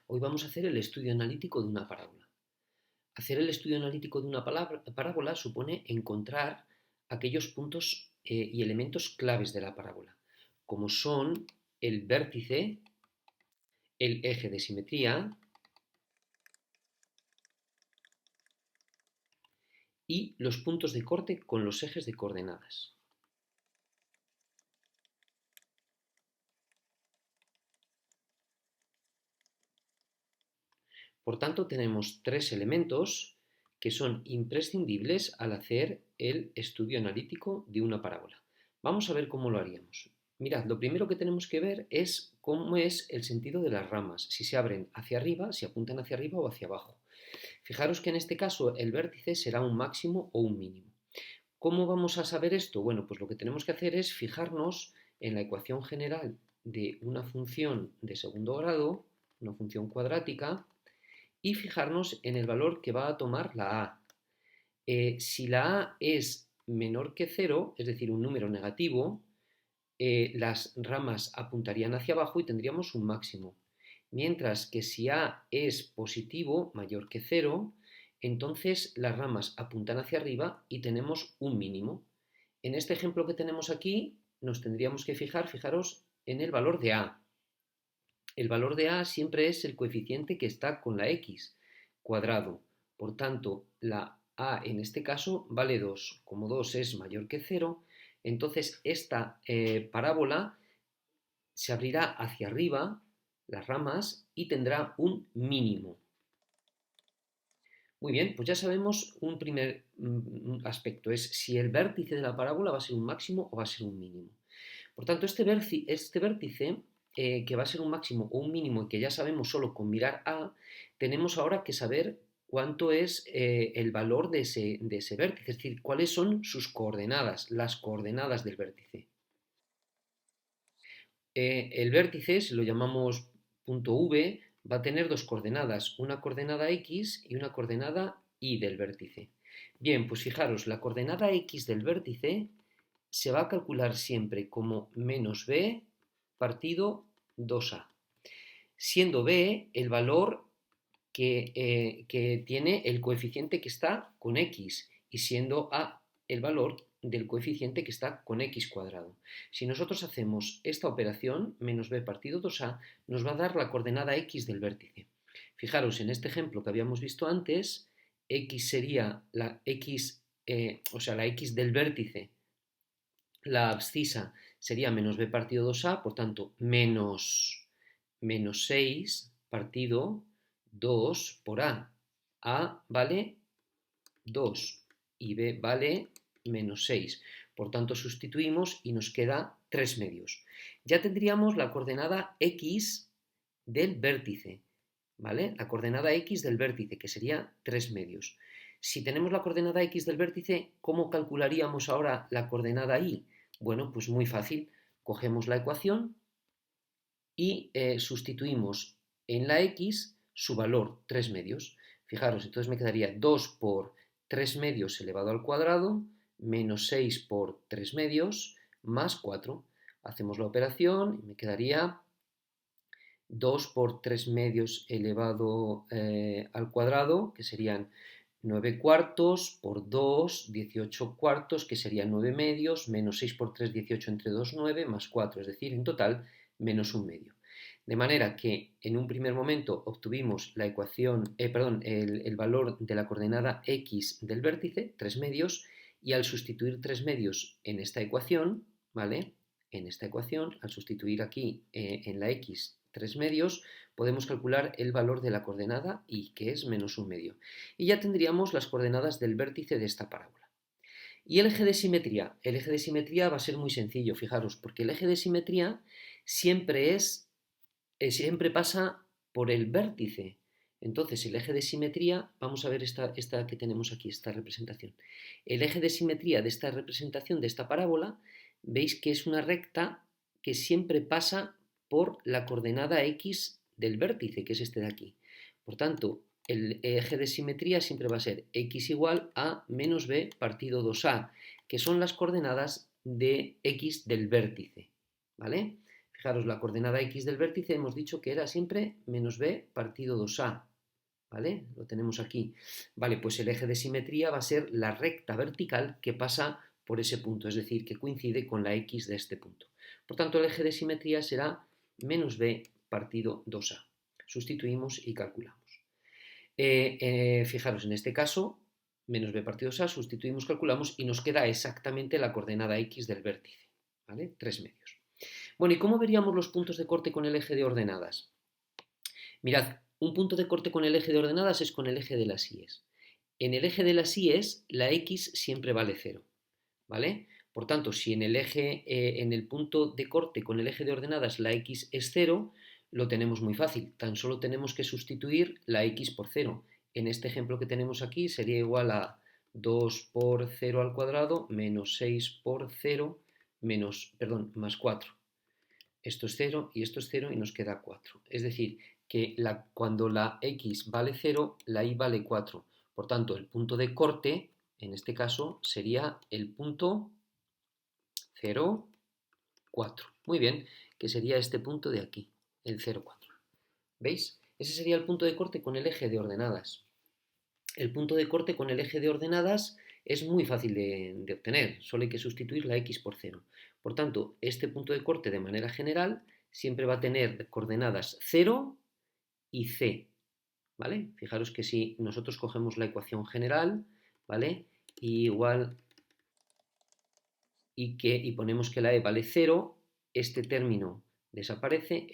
Hoy vamos a hacer el estudio analítico de una parábola. Hacer el estudio analítico de una parábola supone encontrar aquellos puntos y elementos claves de la parábola, como son el vértice, el eje de simetría y los puntos de corte con los ejes de coordenadas. Por tanto, tenemos tres elementos que son imprescindibles al hacer el estudio analítico de una parábola. Vamos a ver cómo lo haríamos. Mirad, lo primero que tenemos que ver es cómo es el sentido de las ramas, si se abren hacia arriba, si apuntan hacia arriba o hacia abajo. Fijaros que en este caso el vértice será un máximo o un mínimo. ¿Cómo vamos a saber esto? Bueno, pues lo que tenemos que hacer es fijarnos en la ecuación general de una función de segundo grado, una función cuadrática, y fijarnos en el valor que va a tomar la a. Si la a es menor que 0, es decir, un número negativo, las ramas apuntarían hacia abajo y tendríamos un máximo. Mientras que si a es positivo, mayor que 0, entonces las ramas apuntan hacia arriba y tenemos un mínimo. En este ejemplo que tenemos aquí, nos tendríamos que fijar, fijaros, en el valor de a. El valor de a siempre es el coeficiente que está con la x cuadrado. Por tanto, la a en este caso vale 2. Como 2 es mayor que 0, entonces esta parábola se abrirá hacia arriba, las ramas, y tendrá un mínimo. Muy bien, pues ya sabemos un primer aspecto, es si el vértice de la parábola va a ser un máximo o va a ser un mínimo. Por tanto, este vértice que va a ser un máximo o un mínimo y que ya sabemos solo con mirar a, tenemos ahora que saber cuánto es el valor de ese vértice, es decir, cuáles son sus coordenadas, las coordenadas del vértice. El vértice, si lo llamamos punto V, va a tener dos coordenadas, una coordenada X y una coordenada Y del vértice. Bien, pues fijaros, la coordenada X del vértice se va a calcular siempre como menos b partido 2a, siendo b el valor que tiene el coeficiente que está con x y siendo a el valor del coeficiente que está con x cuadrado. Si nosotros hacemos esta operación, menos b partido 2a, nos va a dar la coordenada x del vértice. Fijaros, en este ejemplo que habíamos visto antes, x sería la x, la x del vértice, la abscisa sería menos b partido 2a, por tanto, menos 6 partido 2 por a. A vale 2 y b vale menos 6. Por tanto, sustituimos y nos queda 3 medios. Ya tendríamos la coordenada x del vértice, ¿vale? La coordenada x del vértice, que sería 3 medios. Si tenemos la coordenada x del vértice, ¿cómo calcularíamos ahora la coordenada y? Bueno, pues muy fácil. Cogemos la ecuación y sustituimos en la x su valor, 3 medios. Fijaros, entonces me quedaría 2 por 3 medios elevado al cuadrado, menos 6 por 3 medios, más 4. Hacemos la operación y me quedaría 2 por 3 medios elevado al cuadrado, que serían 9 cuartos, por 2, 18 cuartos, que serían 9 medios, menos 6 por 3, 18 entre 2, 9, más 4, es decir, en total, menos un medio. De manera que en un primer momento obtuvimos la ecuación, el valor de la coordenada x del vértice, 3 medios, y al sustituir 3 medios en esta ecuación, ¿vale? En esta ecuación, al sustituir aquí en la x 3 medios, podemos calcular el valor de la coordenada y, que es menos un medio. Y ya tendríamos las coordenadas del vértice de esta parábola. Y el eje de simetría. El eje de simetría va a ser muy sencillo, fijaros, porque el eje de simetría siempre pasa por el vértice. Entonces, el eje de simetría, vamos a ver esta que tenemos aquí, esta representación. El eje de simetría de esta representación, de esta parábola, veis que es una recta que siempre pasa por la coordenada x del vértice, que es este de aquí. Por tanto, el eje de simetría siempre va a ser x igual a menos b partido 2a, que son las coordenadas de x del vértice. ¿Vale? Fijaros, la coordenada x del vértice hemos dicho que era siempre menos b partido 2a, ¿vale? Lo tenemos aquí. Vale, pues el eje de simetría va a ser la recta vertical que pasa por ese punto, es decir, que coincide con la x de este punto. Por tanto, el eje de simetría será menos b partido 2a. Sustituimos y calculamos. Fijaros, en este caso, menos b partido 2a, sustituimos, calculamos y nos queda exactamente la coordenada x del vértice, ¿vale? 3/2. Bueno, ¿y cómo veríamos los puntos de corte con el eje de ordenadas? Mirad, un punto de corte con el eje de ordenadas es con el eje de las íes. En el eje de las íes, la x siempre vale 0, ¿vale? Por tanto, si en el eje, en el punto de corte con el eje de ordenadas la x es 0, lo tenemos muy fácil. Tan solo tenemos que sustituir la x por 0. En este ejemplo que tenemos aquí sería igual a 2 por 0 al cuadrado menos 6 por 0 más 4. Esto es 0 y esto es 0 y nos queda 4. Es decir, que cuando la x vale 0, la y vale 4. Por tanto, el punto de corte, en este caso, sería el punto 0, 4. Muy bien, que sería este punto de aquí, el 0, 4. ¿Veis? Ese sería el punto de corte con el eje de ordenadas. El punto de corte con el eje de ordenadas es muy fácil de obtener, solo hay que sustituir la x por 0. Por tanto, este punto de corte de manera general siempre va a tener coordenadas 0 y c, ¿vale? Fijaros que si nosotros cogemos la ecuación general, ¿vale? Y ponemos que la e vale 0, este término desaparece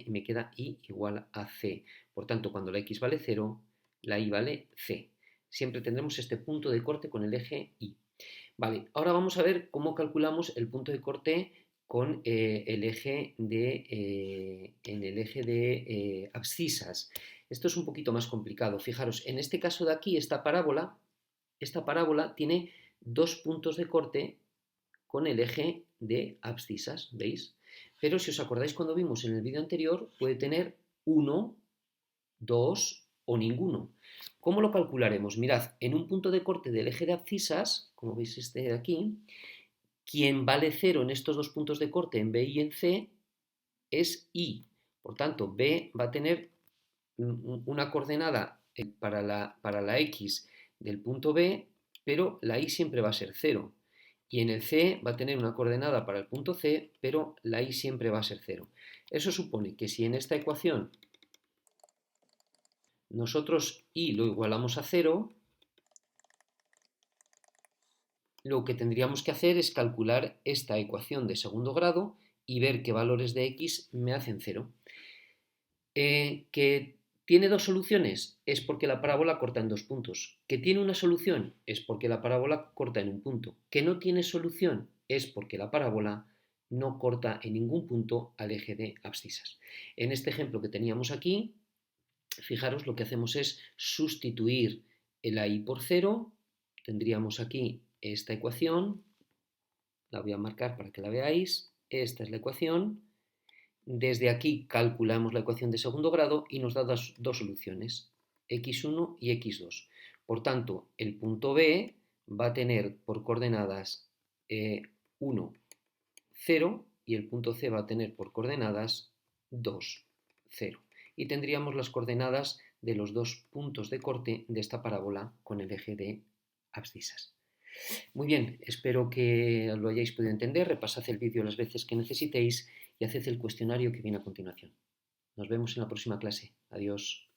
y me queda y igual a c. Por tanto, cuando la x vale 0, la y vale c. Siempre tendremos este punto de corte con el eje y. Vale, ahora vamos a ver cómo calculamos el punto de corte con en el eje de abscisas. Esto es un poquito más complicado. Fijaros, en este caso de aquí, esta parábola tiene dos puntos de corte con el eje de abscisas, ¿veis? Pero si os acordáis cuando vimos en el vídeo anterior, puede tener 1, 2 o ninguno. ¿Cómo lo calcularemos? Mirad, en un punto de corte del eje de abscisas, como veis este de aquí, quien vale 0 en estos dos puntos de corte, en B y en C, es I. Por tanto, B va a tener una coordenada para la X del punto B, pero la Y siempre va a ser 0. Y en el C va a tener una coordenada para el punto C, pero la Y siempre va a ser 0. Eso supone que si en esta ecuación nosotros Y lo igualamos a 0, lo que tendríamos que hacer es calcular esta ecuación de segundo grado y ver qué valores de X me hacen 0. Que tiene dos soluciones es porque la parábola corta en dos puntos. Que tiene una solución es porque la parábola corta en un punto. Que no tiene solución es porque la parábola no corta en ningún punto al eje de abscisas. En este ejemplo que teníamos aquí, fijaros, lo que hacemos es sustituir el y por 0. Tendríamos aquí esta ecuación. La voy a marcar para que la veáis. Esta es la ecuación. Desde aquí calculamos la ecuación de segundo grado y nos da dos soluciones, x1 y x2. Por tanto, el punto B va a tener por coordenadas 1, 0 y el punto C va a tener por coordenadas 2, 0. Y tendríamos las coordenadas de los dos puntos de corte de esta parábola con el eje de abscisas. Muy bien, espero que lo hayáis podido entender. Repasad el vídeo las veces que necesitéis y haced el cuestionario que viene a continuación. Nos vemos en la próxima clase. Adiós.